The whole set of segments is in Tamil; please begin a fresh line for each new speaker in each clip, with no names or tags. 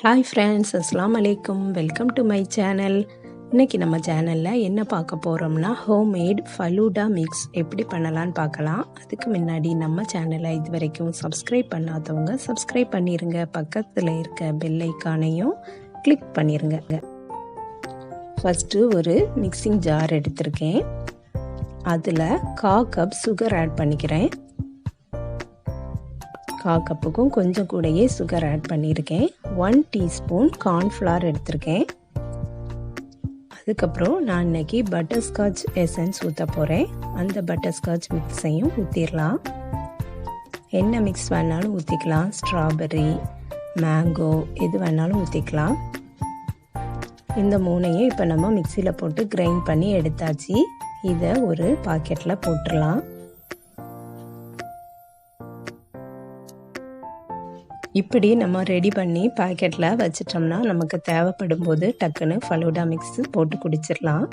ஹாய் ஃப்ரெண்ட்ஸ், அஸ்ஸலாமு அலைக்கும். Welcome to my channel. இன்றைக்கி நம்ம சேனலில் என்ன பார்க்க போகிறோம்னா ஹோம்மேட் ஃபலூடா மிக்ஸ் எப்படி பண்ணலான்னு பார்க்கலாம். அதுக்கு முன்னாடி நம்ம சேனலை இது வரைக்கும் சப்ஸ்கிரைப் பண்ணாதவங்க சப்ஸ்கிரைப் பண்ணிடுங்க. பக்கத்தில் இருக்க பெல் ஐக்கானையும் கிளிக் பண்ணிடுங்க. ஃபஸ்ட்டு ஒரு மிக்சிங் ஜார் எடுத்திருக்கேன். அதில் 1/4 கப் சுகர் ஆட் பண்ணிக்கிறேன். 1/4 கப்புக்கும் கொஞ்சம் கூடயே சுகர் ஆட் பண்ணியிருக்கேன். 1 டீஸ்பூன் கார்ன்ஃப்ளவர் எடுத்திருக்கேன். அதுக்கப்புறம் நான் இன்னைக்கு பட்டர்ஸ்காட்ச் எசன்ஸ் ஊற்ற போகிறேன். அந்த பட்டர்ஸ்காட்ச் மிக்ஸையும் ஊற்றிடலாம். என்ன மிக்ஸ் வேணாலும் ஊற்றிக்கலாம். ஸ்ட்ராபெர்ரி, மேங்கோ எது வேணாலும் ஊற்றிக்கலாம். இந்த மூணையும் இப்போ நம்ம மிக்சியில் போட்டு கிரைண்ட் பண்ணி எடுத்தாச்சு. இதை ஒரு பாக்கெட்டில் போட்டுடலாம். இப்படி நம்ம ரெடி பண்ணி பாக்கெட்டில் வச்சிட்டோம்னா நமக்கு தேவைப்படும் போது டக்குன்னு ஃபலூடா மிக்ஸ் போட்டு குடிச்சிடலாம்.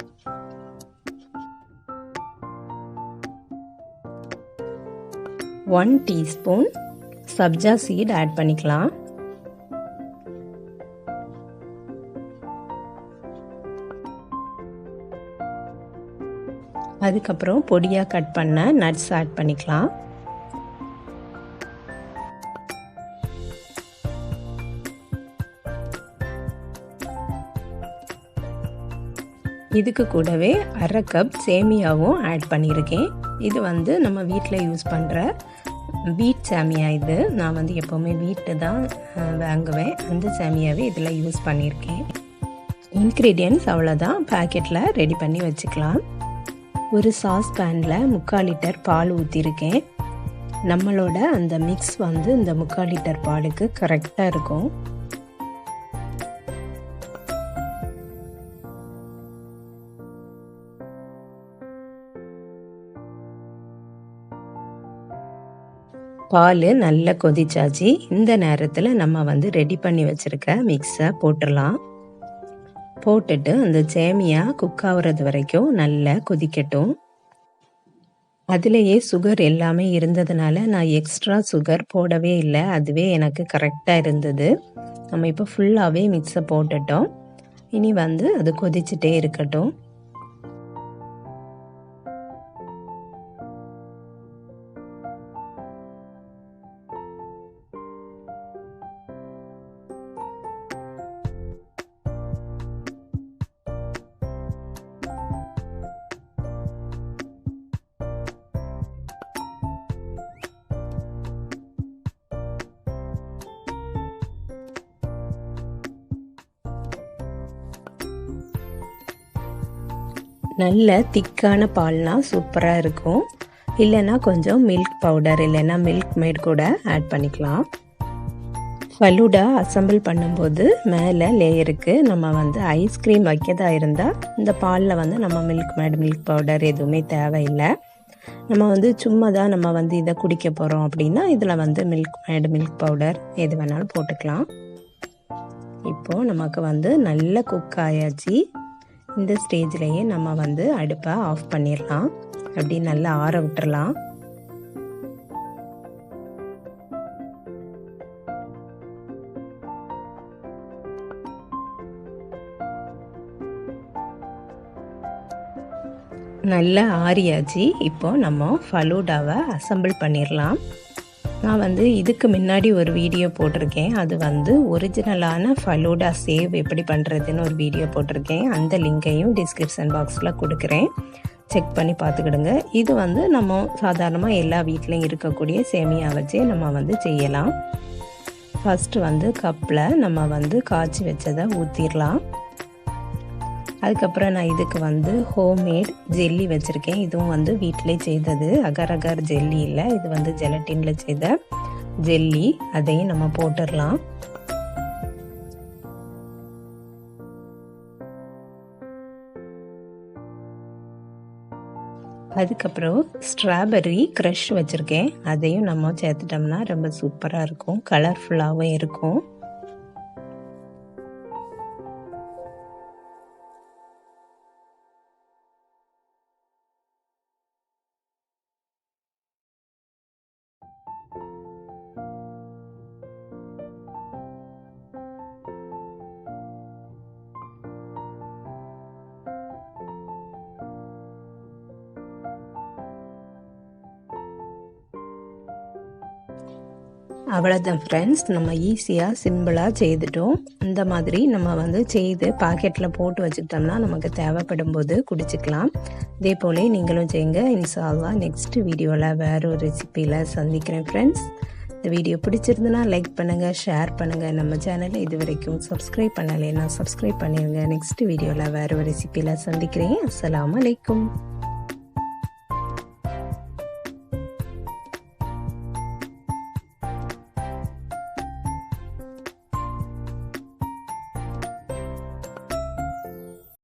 One teaspoon sabja seed add பண்ணிக்கலாம். அதுக்கப்புறம் பொடியாக கட் பண்ண நட்ஸ் ஆட் பண்ணிக்கலாம். இதுக்கு கூடவே 1/2 கப் சேமியாவும் ஆட் பண்ணியிருக்கேன். இது நம்ம வீட்டில் யூஸ் பண்ணுற வீட் சேமியா. இது நான் எப்போவுமே வீட்டு தான் வாங்குவேன். அந்த சேமியாவே இதில் யூஸ் பண்ணியிருக்கேன். இன்க்ரீடியன்ட்ஸ் அவ்வளோதான். பேக்கெட்டில் ரெடி பண்ணி வச்சுக்கலாம். ஒரு சாஸ் பேனில் 3/4 லிட்டர் பால் ஊற்றிருக்கேன். நம்மளோட அந்த மிக்ஸ் இந்த 3/4 லிட்டர் பாலுக்கு கரெக்டாக இருக்கும். பால் நல்லா கொதிச்சாச்சு. இந்த நேரத்தில் நம்ம ரெடி பண்ணி வச்சுருக்க மிக்ஸை போட்டுடலாம். போட்டுட்டு அந்த சேமியா குக் ஆகுறது வரைக்கும் நல்லா கொதிக்கட்டும். அதுலேயே சுகர் எல்லாமே இருந்ததுனால நான் எக்ஸ்ட்ரா சுகர் போடவே இல்லை. அதுவே எனக்கு கரெக்டாக இருந்தது. நம்ம இப்போ ஃபுல்லாகவே மிக்ஸை போட்டுட்டோம். இனி அது கொதிச்சுட்டே இருக்கட்டும். நல்ல திக்கான பால்னா சூப்பராக இருக்கும். இல்லைன்னா கொஞ்சம் மில்க் பவுடர் இல்லைன்னா மில்க் மேட் கூட ஆட் பண்ணிக்கலாம். ஃபலூடா அசம்பிள் பண்ணும்போது மேலே லேயருக்கு நம்ம ஐஸ்கிரீம் வைக்கதா இருந்தால் இந்த பாலில் நம்ம மில்க் மேட் மில்க் பவுடர் எதுவுமே தேவையில்லை. நம்ம சும்மா தான் நம்ம இதை குடிக்க போகிறோம் அப்படின்னா இதில் மில்க் மேட் மில்க் பவுடர் எது வேணாலும் போட்டுக்கலாம். இப்போது நமக்கு நல்ல குக் ஆயாச்சு. இந்த ஸ்டேஜ்லேயே நம்ம அடுப்பை ஆஃப் பண்ணிடலாம். அப்படி நல்லா ஆற விட்டுறலாம். நல்லா ஆறியாச்சு. இப்போ நம்ம ஃபலூடாவை அசம்பிள் பண்ணிடலாம். நான் இதுக்கு முன்னாடி ஒரு வீடியோ போட்டிருக்கேன். அது ஒரிஜினலான ஃபலூடா சேவ் எப்படி பண்ணுறதுன்னு ஒரு வீடியோ போட்டிருக்கேன். அந்த லிங்கையும் டிஸ்கிரிப்ஷன் பாக்ஸில் கொடுக்குறேன். செக் பண்ணி பார்த்துக்கிடுங்க. இது நம்ம சாதாரணமாக எல்லா வீட்லேயும் இருக்கக்கூடிய சேமியா வச்சே நம்ம செய்யலாம். ஃபஸ்ட்டு கப்பில் நம்ம காய்ச்சி வச்சதை ஊற்றிடலாம். அதுக்கப்புறம் நான் இதுக்கு ஹோம்மேட் ஜெல்லி வச்சுருக்கேன். இதுவும் வீட்டிலே செய்தது. அகர் அகர் ஜெல்லி இல்லை, இது ஜெலட்டினில் செய்த ஜெல்லி. அதையும் நம்ம போட்டுடலாம். அதுக்கப்புறம் ஸ்ட்ராபெர்ரி க்ரஷ் வச்சுருக்கேன். அதையும் நம்ம சேர்த்துட்டோம்னா ரொம்ப சூப்பராக இருக்கும். கலர்ஃபுல்லாகவும் இருக்கும். அவ்வளோதான் ஃப்ரெண்ட்ஸ், நம்ம ஈஸியாக சிம்பிளாக செய்துட்டோம். இந்த மாதிரி நம்ம செய்து பாக்கெட்டில் போட்டு வச்சுக்கிட்டோம்னா நமக்கு தேவைப்படும் போது குடிச்சிக்கலாம். இதே போல் நீங்களும் செய்யுங்க. இன்ஷா அல்லாஹ் நெக்ஸ்ட் வீடியோவில் வேறு ஒரு ரெசிப்பியில் சந்திக்கிறேன் ஃப்ரெண்ட்ஸ். இந்த வீடியோ பிடிச்சிருந்துன்னா லைக் பண்ணுங்கள், ஷேர் பண்ணுங்கள். நம்ம சேனலை இது வரைக்கும் சப்ஸ்கிரைப் பண்ணலைன்னா சப்ஸ்கிரைப் பண்ணிடுங்க. நெக்ஸ்ட் வீடியோவில் வேறு ஒரு ரெசிப்பியில் சந்திக்கிறேன். அஸ்ஸலாமு அலைக்கும்.